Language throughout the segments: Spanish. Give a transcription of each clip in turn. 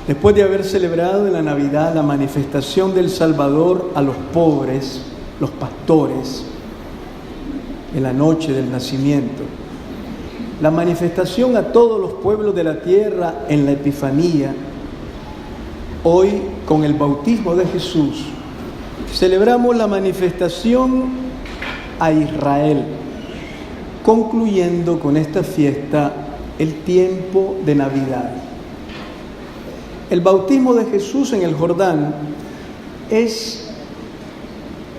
Después de haber celebrado en la Navidad la manifestación del Salvador a los pobres, los pastores, en la noche del nacimiento, la manifestación a todos los pueblos de la tierra en la Epifanía, hoy con el bautismo de Jesús, celebramos la manifestación a Israel, concluyendo con esta fiesta el tiempo de Navidad. El bautismo de Jesús en el Jordán es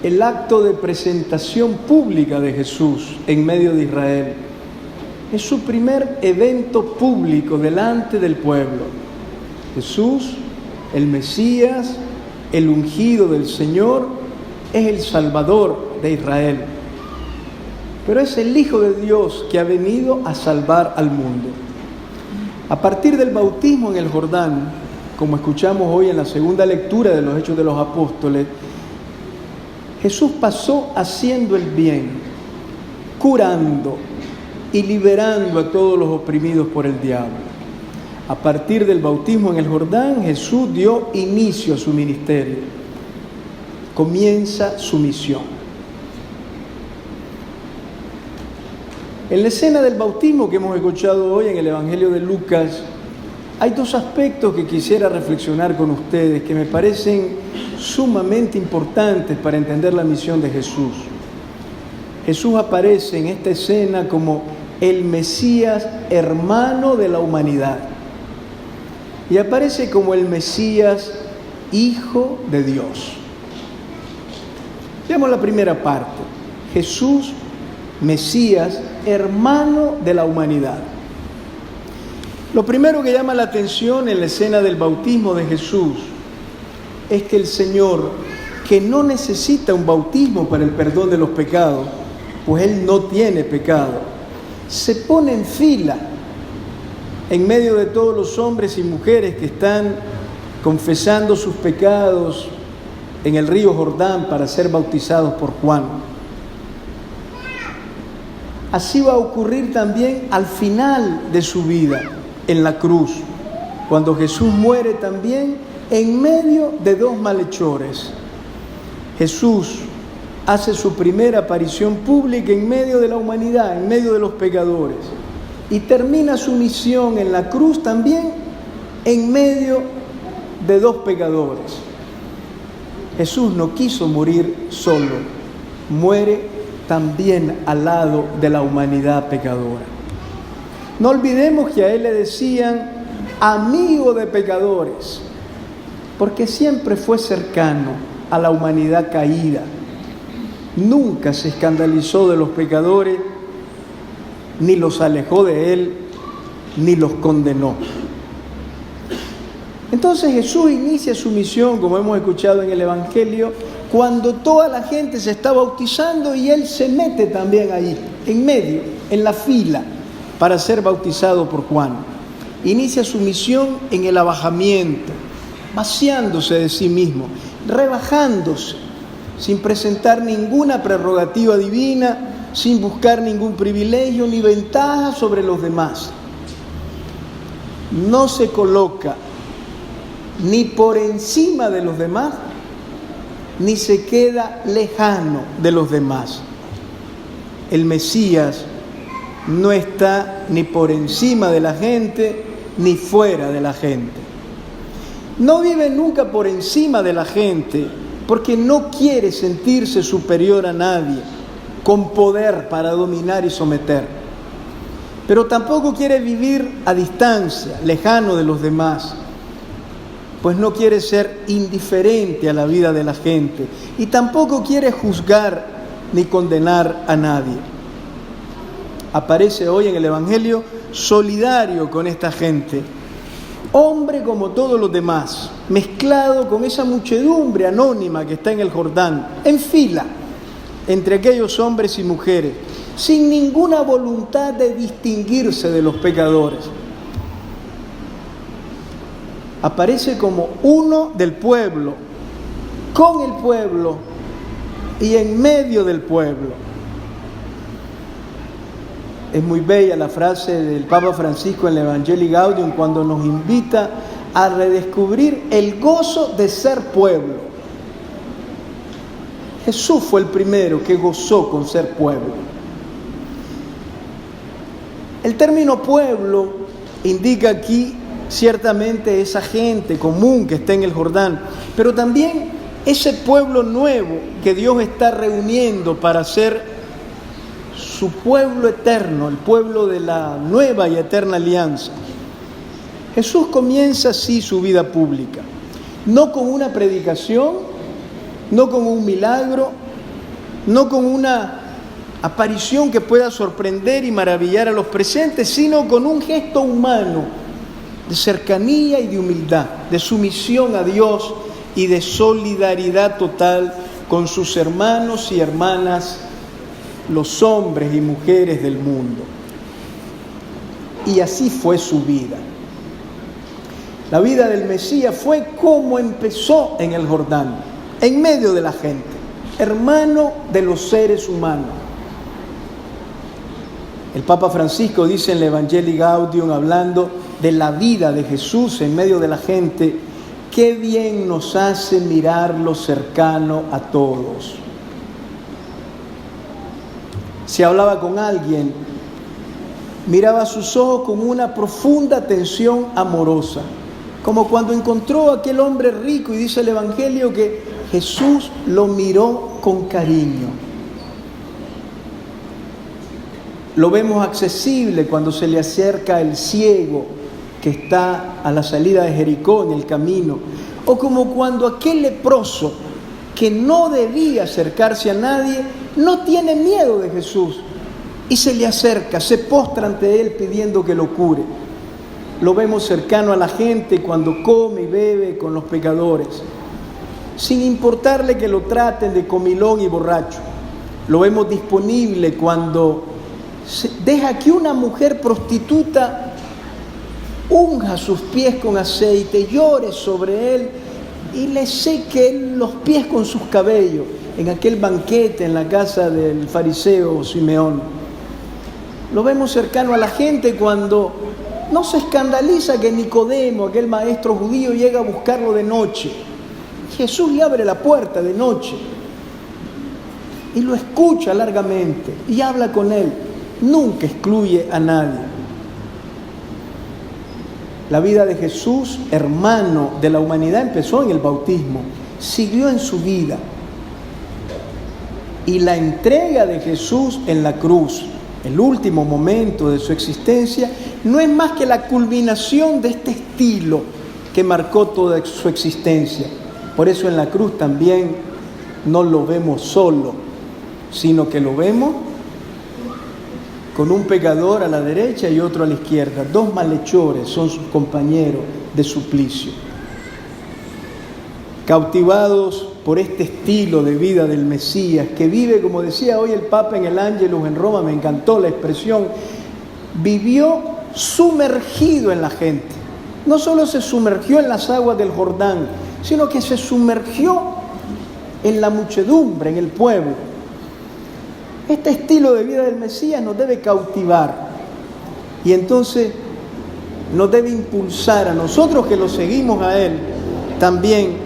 el acto de presentación pública de Jesús en medio de Israel. Es su primer evento público delante del pueblo. Jesús, el Mesías, el ungido del Señor, es el Salvador de Israel. Pero es el Hijo de Dios que ha venido a salvar al mundo. A partir del bautismo en el Jordán, como escuchamos hoy en la segunda lectura de los Hechos de los Apóstoles, Jesús pasó haciendo el bien, curando y liberando a todos los oprimidos por el diablo. A partir del bautismo en el Jordán, Jesús dio inicio a su ministerio. Comienza su misión. En la escena del bautismo que hemos escuchado hoy en el Evangelio de Lucas, hay dos aspectos que quisiera reflexionar con ustedes que me parecen sumamente importantes para entender la misión de Jesús. Jesús aparece en esta escena como el Mesías hermano de la humanidad y aparece como el Mesías hijo de Dios. Veamos la primera parte. Jesús, Mesías, hermano de la humanidad. Lo primero que llama la atención en la escena del bautismo de Jesús es que el Señor, que no necesita un bautismo para el perdón de los pecados, pues Él no tiene pecado, se pone en fila en medio de todos los hombres y mujeres que están confesando sus pecados en el río Jordán para ser bautizados por Juan. Así va a ocurrir también al final de su vida en la cruz, cuando Jesús muere también en medio de dos malhechores. Jesús hace su primera aparición pública en medio de la humanidad, en medio de los pecadores, y termina su misión en la cruz también en medio de dos pecadores. Jesús no quiso morir solo, muere también al lado de la humanidad pecadora. No olvidemos que a Él le decían amigo de pecadores, porque siempre fue cercano a la humanidad caída. Nunca se escandalizó de los pecadores, ni los alejó de Él, ni los condenó. Entonces Jesús inicia su misión, como hemos escuchado en el Evangelio, cuando toda la gente se está bautizando y Él se mete también ahí, en medio, en la fila, para ser bautizado por Juan. Inicia su misión en el abajamiento, vaciándose de sí mismo, rebajándose, sin presentar ninguna prerrogativa divina, sin buscar ningún privilegio ni ventaja sobre los demás. No se coloca ni por encima de los demás, ni se queda lejano de los demás. El Mesías no está ni por encima de la gente, ni fuera de la gente. No vive nunca por encima de la gente, porque no quiere sentirse superior a nadie, con poder para dominar y someter. Pero tampoco quiere vivir a distancia, lejano de los demás, pues no quiere ser indiferente a la vida de la gente y tampoco quiere juzgar ni condenar a nadie. Aparece hoy en el Evangelio solidario con esta gente, hombre como todos los demás, mezclado con esa muchedumbre anónima que está en el Jordán, en fila, entre aquellos hombres y mujeres, sin ninguna voluntad de distinguirse de los pecadores. Aparece como uno del pueblo, con el pueblo y en medio del pueblo. Es muy bella la frase del Papa Francisco en el Evangelii Gaudium cuando nos invita a redescubrir el gozo de ser pueblo. Jesús fue el primero que gozó con ser pueblo. El término pueblo indica aquí ciertamente esa gente común que está en el Jordán, pero también ese pueblo nuevo que Dios está reuniendo para ser su pueblo eterno, el pueblo de la nueva y eterna alianza. Jesús comienza así su vida pública, no con una predicación, no con un milagro, no con una aparición que pueda sorprender y maravillar a los presentes, sino con un gesto humano de cercanía y de humildad, de sumisión a Dios y de solidaridad total con sus hermanos y hermanas, los hombres y mujeres del mundo. Y así fue su vida. La vida del Mesías fue como empezó en el Jordán, en medio de la gente, hermano de los seres humanos. El Papa Francisco dice en el Evangelii Gaudium, hablando de la vida de Jesús en medio de la gente, qué bien nos hace mirarlo cercano a todos. Si hablaba con alguien, miraba sus ojos con una profunda atención amorosa, como cuando encontró a aquel hombre rico, y dice el Evangelio que Jesús lo miró con cariño. Lo vemos accesible cuando se le acerca el ciego que está a la salida de Jericó en el camino, o como cuando aquel leproso que no debía acercarse a nadie, no tiene miedo de Jesús y se le acerca, se postra ante él pidiendo que lo cure. Lo vemos cercano a la gente cuando come y bebe con los pecadores, sin importarle que lo traten de comilón y borracho. Lo vemos disponible cuando deja que una mujer prostituta unja sus pies con aceite, llore sobre él y le seque los pies con sus cabellos en aquel banquete en la casa del fariseo Simeón. Lo vemos cercano a la gente cuando no se escandaliza que Nicodemo, aquel maestro judío, llega a buscarlo de noche. Jesús le abre la puerta de noche y lo escucha largamente y habla con él. Nunca excluye a nadie. La vida de Jesús, hermano de la humanidad, empezó en el bautismo, siguió en su vida. Y la entrega de Jesús en la cruz, el último momento de su existencia, no es más que la culminación de este estilo que marcó toda su existencia. Por eso en la cruz también no lo vemos solo, sino que lo vemos con un pecador a la derecha y otro a la izquierda. Dos malhechores son sus compañeros de suplicio. Cautivados por este estilo de vida del Mesías, que vive, como decía hoy el Papa en el Ángelus en Roma, me encantó la expresión, vivió sumergido en la gente. No solo se sumergió en las aguas del Jordán, sino que se sumergió en la muchedumbre, en el pueblo. Este estilo de vida del Mesías nos debe cautivar y entonces nos debe impulsar a nosotros que lo seguimos a Él también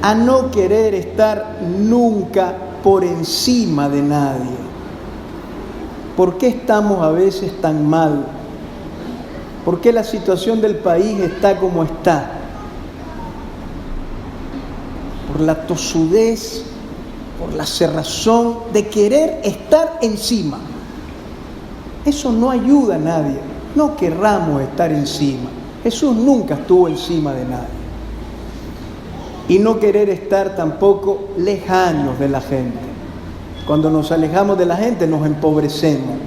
a no querer estar nunca por encima de nadie. ¿Por qué estamos a veces tan mal? ¿Por qué la situación del país está como está? Por la tosudez, por la cerrazón de querer estar encima. Eso no ayuda a nadie. No querramos estar encima. Jesús nunca estuvo encima de nadie. Y no querer estar tampoco lejanos de la gente. Cuando nos alejamos de la gente nos empobrecemos.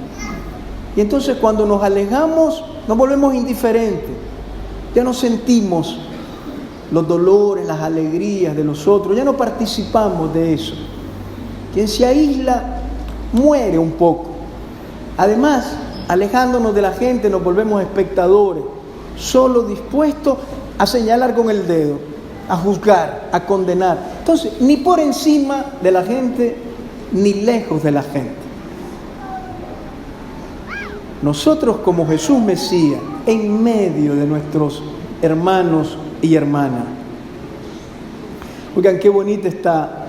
Y entonces cuando nos alejamos nos volvemos indiferentes. Ya no sentimos los dolores, las alegrías de los otros. Ya no participamos de eso. Quien se aísla muere un poco. Además, alejándonos de la gente nos volvemos espectadores, solo dispuestos a señalar con el dedo, a juzgar, a condenar. Entonces, ni por encima de la gente, ni lejos de la gente. Nosotros como Jesús Mesías, en medio de nuestros hermanos y hermanas. Oigan, qué bonita esta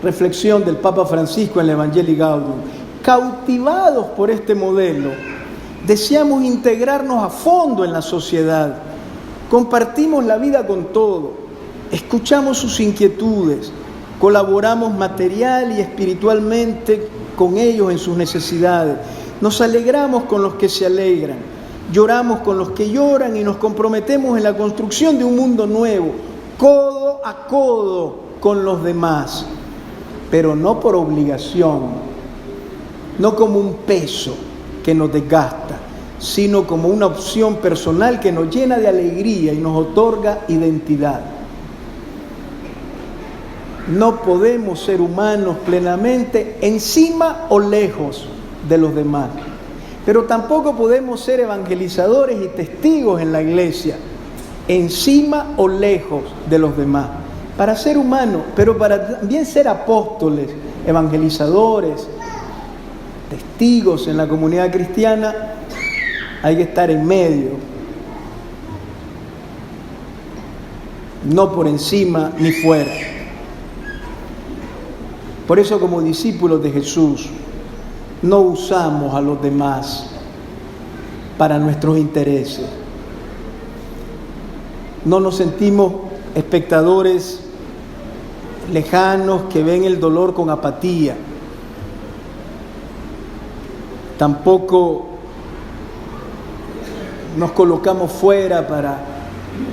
reflexión del Papa Francisco en el Evangelii Gaudium. Cautivados por este modelo, deseamos integrarnos a fondo en la sociedad. Compartimos la vida con todo, escuchamos sus inquietudes, colaboramos material y espiritualmente con ellos en sus necesidades. Nos alegramos con los que se alegran, lloramos con los que lloran y nos comprometemos en la construcción de un mundo nuevo, codo a codo con los demás, pero no por obligación, no como un peso que nos desgasta, sino como una opción personal que nos llena de alegría y nos otorga identidad. No podemos ser humanos plenamente encima o lejos de los demás, pero tampoco podemos ser evangelizadores y testigos en la iglesia encima o lejos de los demás. Para ser humanos, pero para también ser apóstoles, evangelizadores, testigos en la comunidad cristiana, hay que estar en medio, no por encima ni fuera. Por eso, como discípulos de Jesús, no usamos a los demás para nuestros intereses. No nos sentimos espectadores lejanos que ven el dolor con apatía. Tampoco nos colocamos fuera para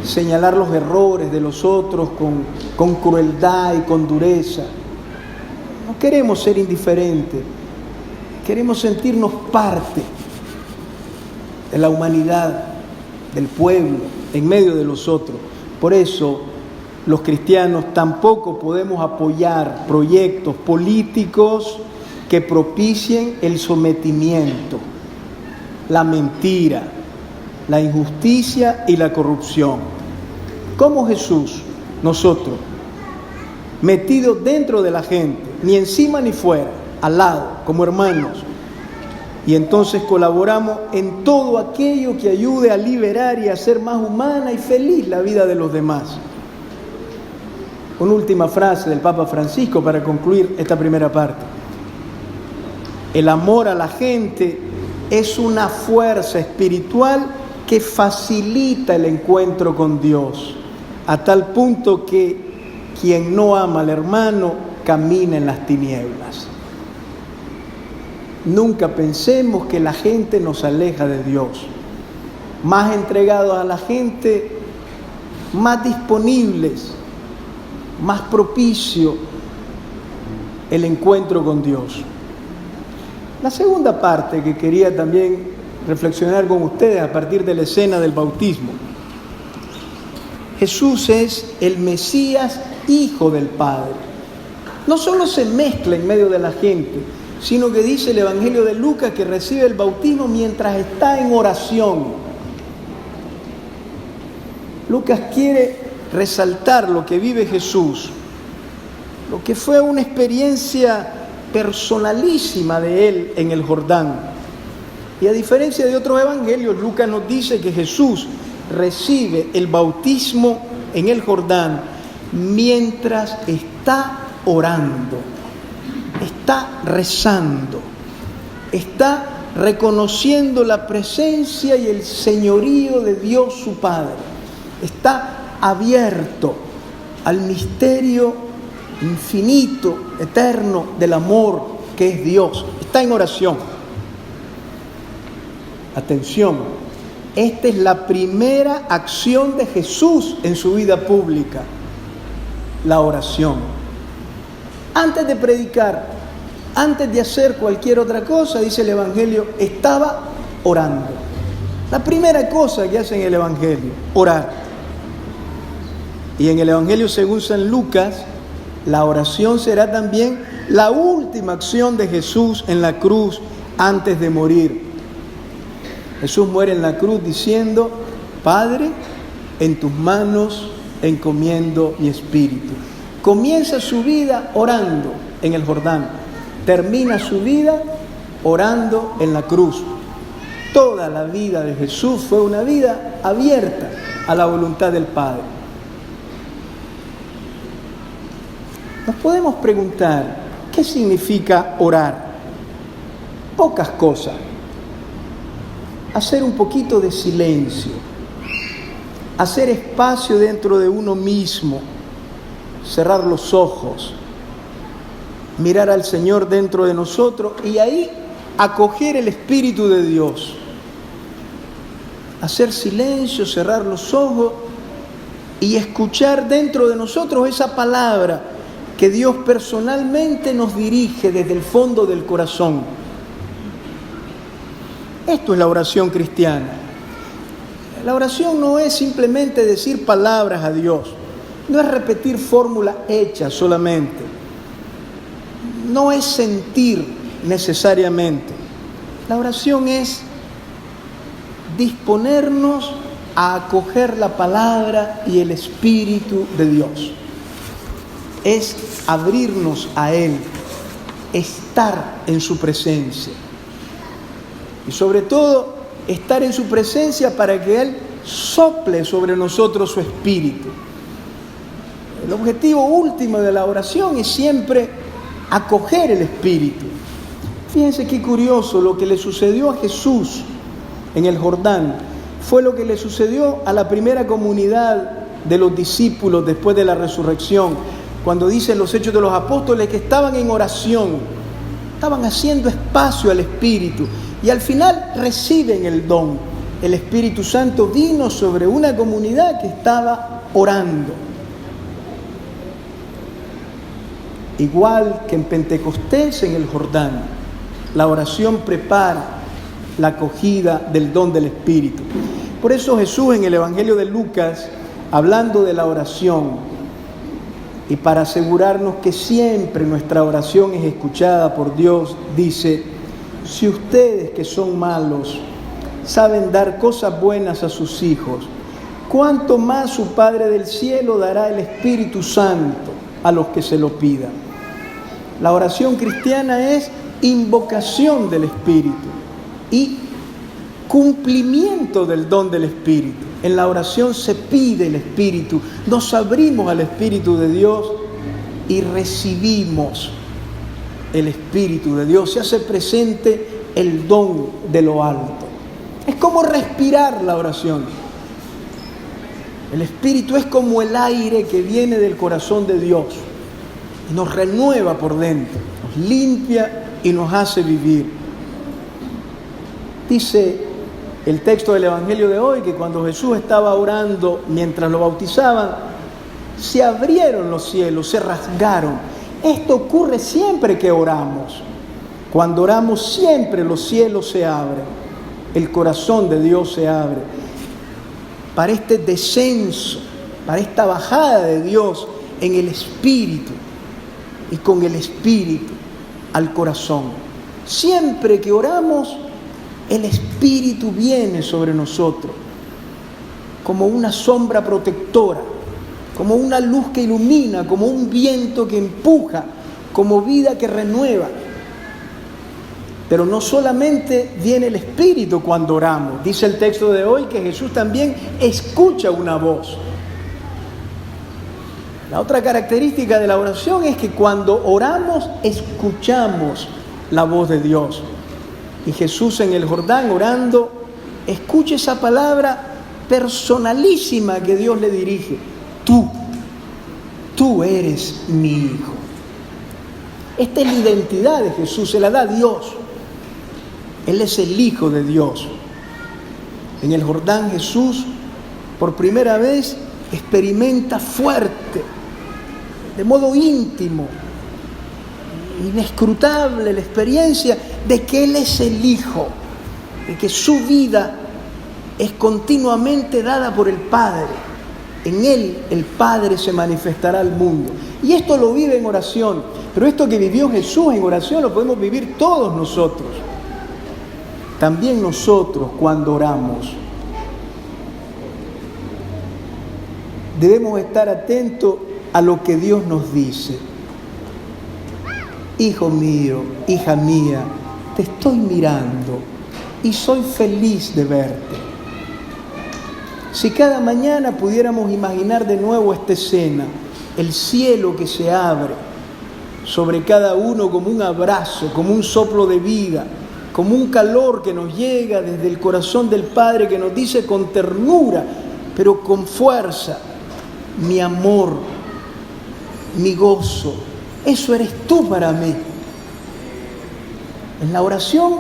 señalar los errores de los otros con crueldad y con dureza. No queremos ser indiferentes, queremos sentirnos parte de la humanidad, del pueblo, en medio de los otros. Por eso, los cristianos tampoco podemos apoyar proyectos políticos que propicien el sometimiento, la mentira, la injusticia y la corrupción. Como Jesús, nosotros, metidos dentro de la gente, ni encima ni fuera, al lado, como hermanos, y entonces colaboramos en todo aquello que ayude a liberar y a hacer más humana y feliz la vida de los demás. Una última frase del Papa Francisco para concluir esta primera parte. El amor a la gente es una fuerza espiritual que facilita el encuentro con Dios, a tal punto que quien no ama al hermano camina en las tinieblas. Nunca pensemos que la gente nos aleja de Dios. Más entregados a la gente, más disponibles, más propicio el encuentro con Dios. La segunda parte que quería también reflexionar con ustedes a partir de la escena del bautismo. Jesús es el Mesías, Hijo del Padre. No solo se mezcla en medio de la gente, sino que dice el Evangelio de Lucas que recibe el bautismo mientras está en oración. Lucas quiere resaltar lo que vive Jesús, lo que fue una experiencia personalísima de él en el Jordán. Y a diferencia de otros evangelios, Lucas nos dice que Jesús recibe el bautismo en el Jordán mientras está orando, está rezando, está reconociendo la presencia y el señorío de Dios su Padre, está abierto al misterio infinito, eterno del amor que es Dios, está en oración. Atención, esta es la primera acción de Jesús en su vida pública, la oración. Antes de predicar, antes de hacer cualquier otra cosa, dice el Evangelio, estaba orando. La primera cosa que hace en el Evangelio, orar. Y en el Evangelio según San Lucas, la oración será también la última acción de Jesús en la cruz antes de morir. Jesús muere en la cruz diciendo, Padre, en tus manos encomiendo mi espíritu. Comienza su vida orando en el Jordán, termina su vida orando en la cruz. Toda la vida de Jesús fue una vida abierta a la voluntad del Padre. Nos podemos preguntar, ¿qué significa orar? Pocas cosas. Hacer un poquito de silencio, hacer espacio dentro de uno mismo, cerrar los ojos, mirar al Señor dentro de nosotros y ahí acoger el Espíritu de Dios. Hacer silencio, cerrar los ojos y escuchar dentro de nosotros esa palabra que Dios personalmente nos dirige desde el fondo del corazón. Esto es la oración cristiana. La oración no es simplemente decir palabras a Dios, no es repetir fórmulas hechas solamente, no es sentir necesariamente. La oración es disponernos a acoger la palabra y el Espíritu de Dios. Es abrirnos a Él, estar en su presencia. Y sobre todo, estar en su presencia para que Él sople sobre nosotros su Espíritu. El objetivo último de la oración es siempre acoger el Espíritu. Fíjense qué curioso, lo que le sucedió a Jesús en el Jordán fue lo que le sucedió a la primera comunidad de los discípulos después de la resurrección, cuando dicen los Hechos de los Apóstoles que estaban en oración, estaban haciendo espacio al Espíritu y al final reciben el don. El Espíritu Santo vino sobre una comunidad que estaba orando. Igual que en Pentecostés, en el Jordán, la oración prepara la acogida del don del Espíritu. Por eso Jesús en el Evangelio de Lucas, hablando de la oración, y para asegurarnos que siempre nuestra oración es escuchada por Dios, dice: si ustedes que son malos saben dar cosas buenas a sus hijos, ¿cuánto más su Padre del cielo dará el Espíritu Santo a los que se lo pidan? La oración cristiana es invocación del Espíritu y cumplimiento del don del Espíritu. En la oración se pide el Espíritu, nos abrimos al Espíritu de Dios y recibimos el Espíritu de Dios. Se hace presente el don de lo alto. Es como respirar la oración. El Espíritu es como el aire que viene del corazón de Dios y nos renueva por dentro, nos limpia y nos hace vivir. Dice el texto del Evangelio de hoy que cuando Jesús estaba orando mientras lo bautizaban, se abrieron los cielos, se rasgaron. Esto ocurre siempre que oramos. Cuando oramos siempre los cielos se abren, el corazón de Dios se abre para este descenso, para esta bajada de Dios en el Espíritu y con el Espíritu al corazón. Siempre que oramos, el Espíritu viene sobre nosotros como una sombra protectora, como una luz que ilumina, como un viento que empuja, como vida que renueva. Pero no solamente viene el Espíritu cuando oramos. Dice el texto de hoy que Jesús también escucha una voz. La otra característica de la oración es que cuando oramos, escuchamos la voz de Dios. Y Jesús en el Jordán orando, escucha esa palabra personalísima que Dios le dirige. Tú eres mi Hijo. Esta es la identidad de Jesús, se la da Dios. Él es el Hijo de Dios. En el Jordán Jesús, por primera vez, experimenta fuerte, de modo íntimo, inescrutable, la experiencia de que Él es el Hijo, de que su vida es continuamente dada por el Padre. En Él el Padre se manifestará al mundo. Y esto lo vive en oración. Pero esto que vivió Jesús en oración lo podemos vivir todos nosotros. También nosotros cuando oramos debemos estar atentos a lo que Dios nos dice. Hijo mío, hija mía, te estoy mirando, y soy feliz de verte. Si cada mañana pudiéramos imaginar de nuevo esta escena, el cielo que se abre sobre cada uno como un abrazo, como un soplo de vida, como un calor que nos llega desde el corazón del Padre, que nos dice con ternura, pero con fuerza: mi amor, mi gozo, eso eres tú para mí. En la oración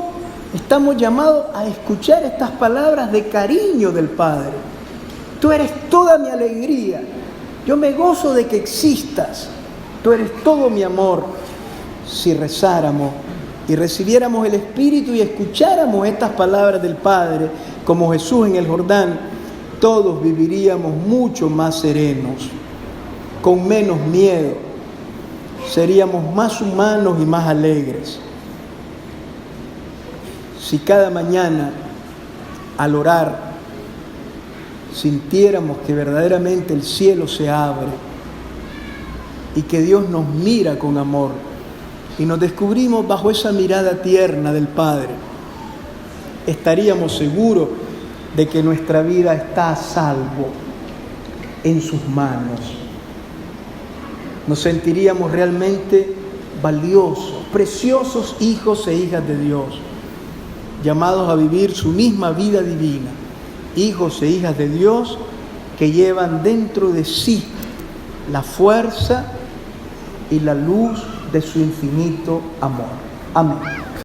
estamos llamados a escuchar estas palabras de cariño del Padre. Tú eres toda mi alegría, yo me gozo de que existas, tú eres todo mi amor. Si rezáramos y recibiéramos el Espíritu y escucháramos estas palabras del Padre, como Jesús en el Jordán, todos viviríamos mucho más serenos, con menos miedo, seríamos más humanos y más alegres. Si cada mañana, al orar, sintiéramos que verdaderamente el cielo se abre y que Dios nos mira con amor y nos descubrimos bajo esa mirada tierna del Padre, estaríamos seguros de que nuestra vida está a salvo en sus manos. Nos sentiríamos realmente valiosos, preciosos hijos e hijas de Dios, llamados a vivir su misma vida divina, hijos e hijas de Dios que llevan dentro de sí la fuerza y la luz de su infinito amor. Amén.